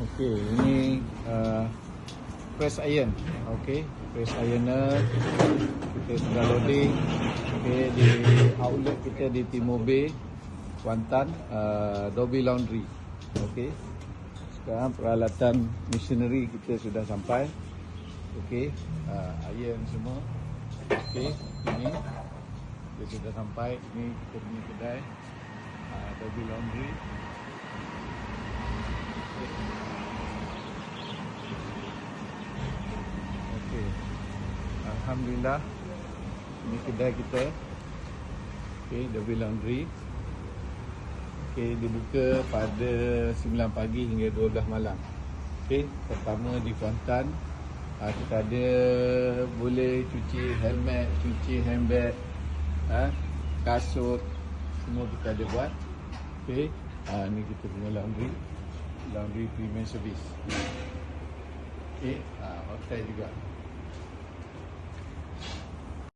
Okey, ini press iron. Okey, press ironer kita sudah loading. Okey, di outlet kita di Timur Bay, Kuantan, Dobby Laundry. Okey. Sekarang peralatan machinery kita sudah sampai. Okey, iron semua. Okey, ini kita sudah sampai. Ini kita punya kedai, Dobby Laundry. Okey, alhamdulillah, ini kedai kita. Okey, Dobby Laundry. Okey, dibuka pada 9 pagi hingga 12 malam. Okey, pertama di Kuantan, kita ada boleh cuci helmet, cuci handbag, kasut, semua kita ada buat. Okey, ni kita punya laundry premium service. Okey, hotel juga.